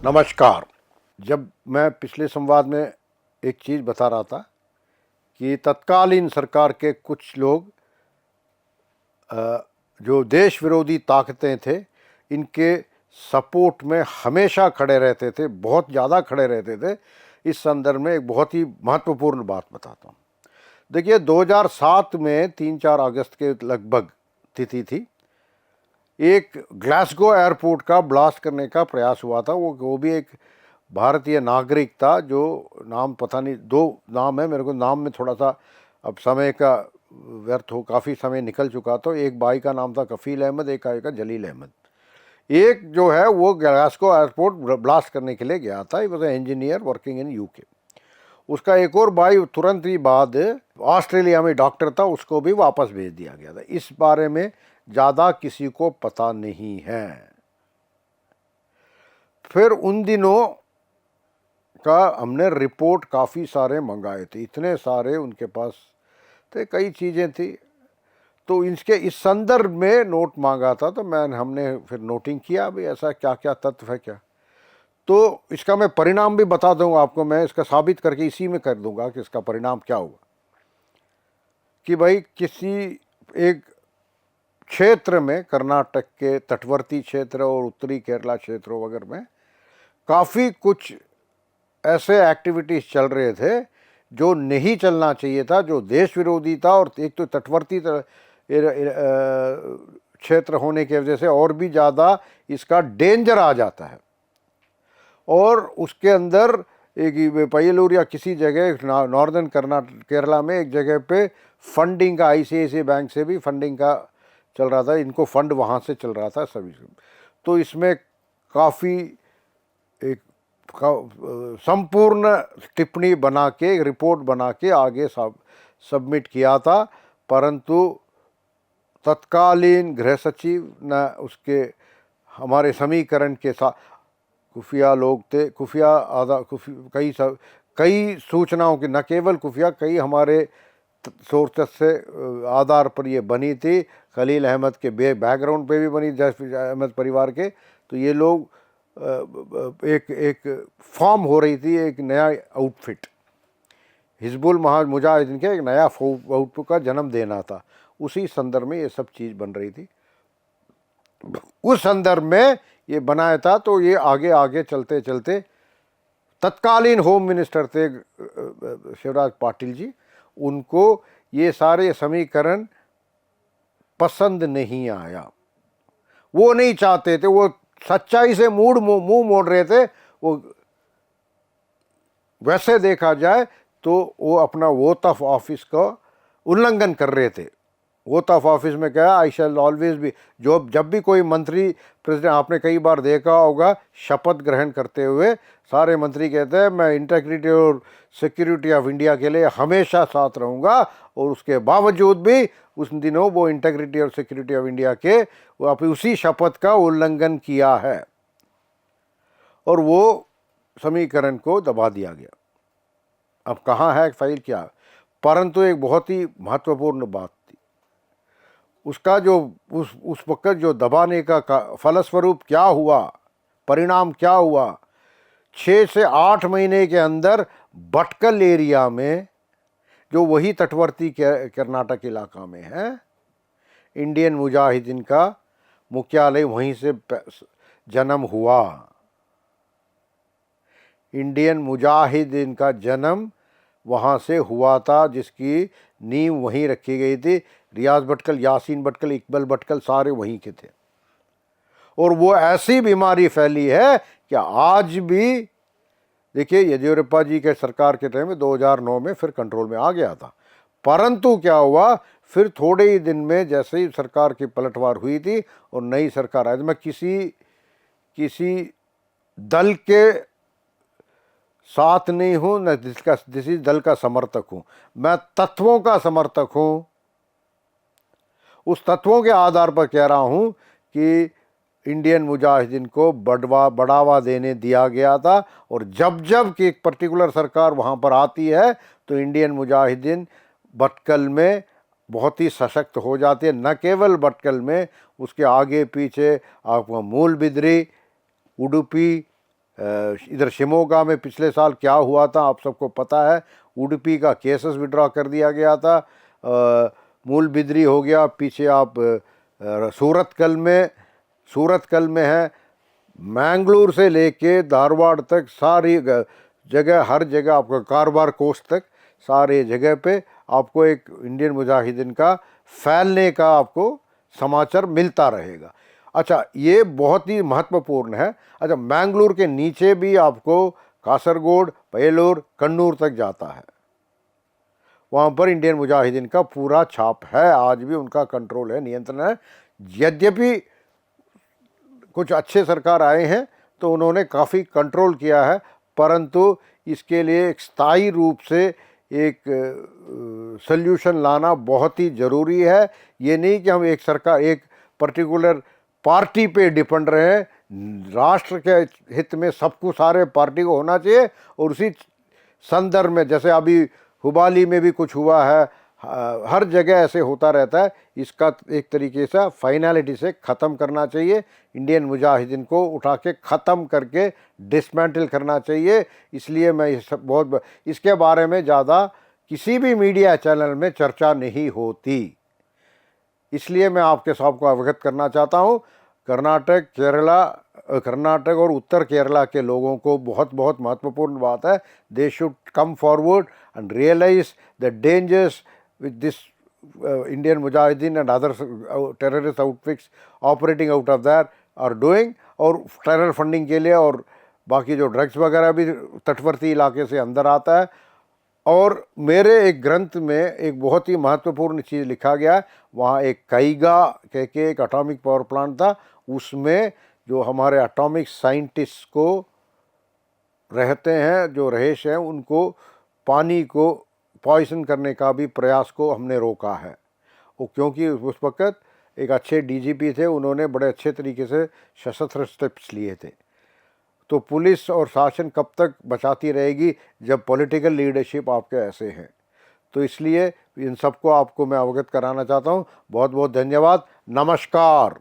नमस्कार। जब मैं पिछले संवाद में एक चीज़ बता रहा था कि तत्कालीन सरकार के कुछ लोग जो देश विरोधी ताकतें थे, इनके सपोर्ट में हमेशा खड़े रहते थे, बहुत ज़्यादा खड़े रहते थे। इस संदर्भ में एक बहुत ही महत्वपूर्ण बात बताता हूँ। देखिए, 2007 में 3-4 अगस्त के लगभग तिथि थी। एक ग्लासगो एयरपोर्ट का ब्लास्ट करने का प्रयास हुआ था। वो भी एक भारतीय नागरिक था, जो नाम पता नहीं, 2 नाम है, मेरे को नाम में थोड़ा सा अब समय का व्यर्थ हो, काफ़ी समय निकल चुका। तो एक भाई का नाम था कफ़ील अहमद, एक भाई का जलील अहमद। एक जो है वो ग्लासगो एयरपोर्ट ब्लास्ट करने के लिए गया था। He was a engineer working in UK. उसका एक और भाई तुरंत ही बाद ऑस्ट्रेलिया में डॉक्टर था, उसको भी वापस भेज दिया गया था। इस बारे में ज़्यादा किसी को पता नहीं है। फिर उन दिनों का हमने रिपोर्ट काफ़ी सारे मंगाए थे, इतने सारे उनके पास थे, कई चीज़ें थी। तो इस संदर्भ में नोट मांगा था। तो हमने फिर नोटिंग किया भी ऐसा क्या क्या तत्व है क्या। तो इसका मैं परिणाम भी बता दूंगा आपको, मैं इसका साबित करके इसी में कर दूंगा कि इसका परिणाम क्या हुआ। कि भाई किसी एक क्षेत्र में, कर्नाटक के तटवर्ती क्षेत्र और उत्तरी केरला क्षेत्रों वगैरह में काफ़ी कुछ ऐसे एक्टिविटीज़ चल रहे थे जो नहीं चलना चाहिए था, जो देश विरोधी था। और एक तो तटवर्ती क्षेत्र होने की वजह से और भी ज़्यादा इसका डेंजर आ जाता है। और उसके अंदर एक पय्यलूर या किसी जगह नॉर्दर्न कर्नाटक केरला में एक जगह पे फंडिंग का, ICICI बैंक से भी फंडिंग का चल रहा था, इनको फंड वहाँ से चल रहा था सभी। तो इसमें काफ़ी एक संपूर्ण टिप्पणी बना के, रिपोर्ट बना के आगे सबमिट किया था। परंतु तत्कालीन गृह सचिव न उसके हमारे समीकरण के साथ खुफिया लोग थे, कई सूचनाओं की, न केवल खुफिया, कई हमारे सोर्सेस से आधार पर ये बनी थी। खलील अहमद के बैकग्राउंड पे भी बनी, जैफ अहमद परिवार के। तो ये लोग एक फॉर्म हो रही थी, एक नया आउटफिट, हिजबुल मुजाहिदीन के एक नया आउटफिट का जन्म देना था। उसी संदर्भ में ये सब चीज़ बन रही थी, उस संदर्भ में ये बनाया था। तो ये आगे आगे चलते चलते तत्कालीन होम मिनिस्टर थे शिवराज पाटिल जी, उनको ये सारे समीकरण पसंद नहीं आया। वो नहीं चाहते थे, वो सच्चाई से मुंह मोड़ रहे थे। वो वैसे देखा जाए तो वो अपना वोट ऑफ ऑफिस का उल्लंघन कर रहे थे। वोट ऑफ ऑफिस में क्या, आई शैल ऑलवेज भी, जब भी कोई मंत्री प्रेसिडेंट, आपने कई बार देखा होगा, शपथ ग्रहण करते हुए सारे मंत्री कहते हैं मैं इंटेग्रिटी और सिक्योरिटी ऑफ इंडिया के लिए हमेशा साथ रहूँगा। और उसके बावजूद भी उस दिनों वो इंटेग्रिटी और सिक्योरिटी ऑफ इंडिया के वो अपनी उसी शपथ का उल्लंघन किया है और वो समीकरण को दबा दिया गया। अब कहाँ है फाइल, क्या। परंतु एक बहुत ही महत्वपूर्ण बात थी, उसका जो उस वक्त जो दबाने का फलस्वरूप क्या हुआ, परिणाम क्या हुआ। 6 से 8 महीने के अंदर भटकल एरिया में, जो वही तटवर्ती कर्नाटक इलाका में है, इंडियन मुजाहिदीन का मुख्यालय वहीं से जन्म हुआ। इंडियन मुजाहिदीन का जन्म वहाँ से हुआ था, जिसकी नींव वहीं रखी गई थी। रियाज भटकल, यासीन भटकल, इकबाल भटकल सारे वहीं के थे। और वो ऐसी बीमारी फैली है कि आज भी, देखिए, येदियुरप्पा जी के सरकार के टाइम में 2009 में फिर कंट्रोल में आ गया था। परंतु क्या हुआ, फिर थोड़े ही दिन में जैसे ही सरकार की पलटवार हुई थी और नई सरकार आई, मैं किसी दल के साथ नहीं हूं, न किसी दल का समर्थक हूं, मैं तत्वों का समर्थक हूं। उस तत्वों के आधार पर कह रहा हूं कि इंडियन मुजाहिदीन को बढ़ावा देने दिया गया था। और जब जब कि एक पर्टिकुलर सरकार वहाँ पर आती है तो इंडियन मुजाहिदीन भटकल में बहुत ही सशक्त हो जाती है। न केवल भटकल में, उसके आगे पीछे आपको मूलबिद्री, उडुपी, इधर शिमोगा में पिछले साल क्या हुआ था आप सबको पता है। उडुपी का केसेस विड्रॉ कर दिया गया था। मूल बिद्री हो गया, पीछे आप सूरतकल में है। मैंगलोर से लेके धारवाड़ तक सारी जगह, हर जगह आपको कारवार कोस्ट तक सारे जगह पे आपको एक इंडियन मुजाहिदीन का फैलने का आपको समाचार मिलता रहेगा। अच्छा, ये बहुत ही महत्वपूर्ण है। अच्छा, मैंगलोर के नीचे भी आपको कासरगोड, पयलूर, कन्नूर तक जाता है। वहाँ पर इंडियन मुजाहिदीन का पूरा छाप है, आज भी उनका कंट्रोल है, नियंत्रण है। यद्यपि कुछ अच्छे सरकार आए हैं तो उन्होंने काफ़ी कंट्रोल किया है, परंतु इसके लिए एक स्थायी रूप से एक सल्यूशन लाना बहुत ही ज़रूरी है। ये नहीं कि हम एक सरकार, एक पर्टिकुलर पार्टी पे डिपेंड रहे। राष्ट्र के हित में सबको, सारे पार्टी को होना चाहिए। और उसी संदर्भ में जैसे अभी हुबाली में भी कुछ हुआ है, हर जगह ऐसे होता रहता है। इसका एक तरीके से फाइनलिटी से ख़त्म करना चाहिए। इंडियन मुजाहिदीन को उठा के ख़त्म करके डिसमेंटल करना चाहिए। इसलिए मैं इसके बारे में ज़्यादा किसी भी मीडिया चैनल में चर्चा नहीं होती। इसलिए मैं आपके सबको अवगत करना चाहता हूँ। कर्नाटक और उत्तर केरला के लोगों को बहुत बहुत महत्वपूर्ण बात है, they should come forward and realise the dangers with this Indian Mujahideen and other terrorist outfits operating out of that are doing. और टेरर फंडिंग के लिए और बाकी जो ड्रग्स वगैरह भी तटवर्ती इलाके से अंदर आता है। और मेरे एक ग्रंथ में एक बहुत ही महत्वपूर्ण चीज़ लिखा गया है, वहाँ एक काइगा कह के एक एटॉमिक पावर प्लांट था, उसमें जो हमारे एटॉमिक साइंटिस्ट को रहते हैं, जो रहेश हैं, उनको पानी को पॉइजन करने का भी प्रयास को हमने रोका है। वो क्योंकि उस वक़्त एक अच्छे डीजीपी थे, उन्होंने बड़े अच्छे तरीके से सशस्त्र स्टेप्स लिए थे। तो पुलिस और शासन कब तक बचाती रहेगी जब पॉलिटिकल लीडरशिप आपके ऐसे हैं। तो इसलिए इन सबको आपको मैं अवगत कराना चाहता हूँ। बहुत बहुत धन्यवाद। नमस्कार।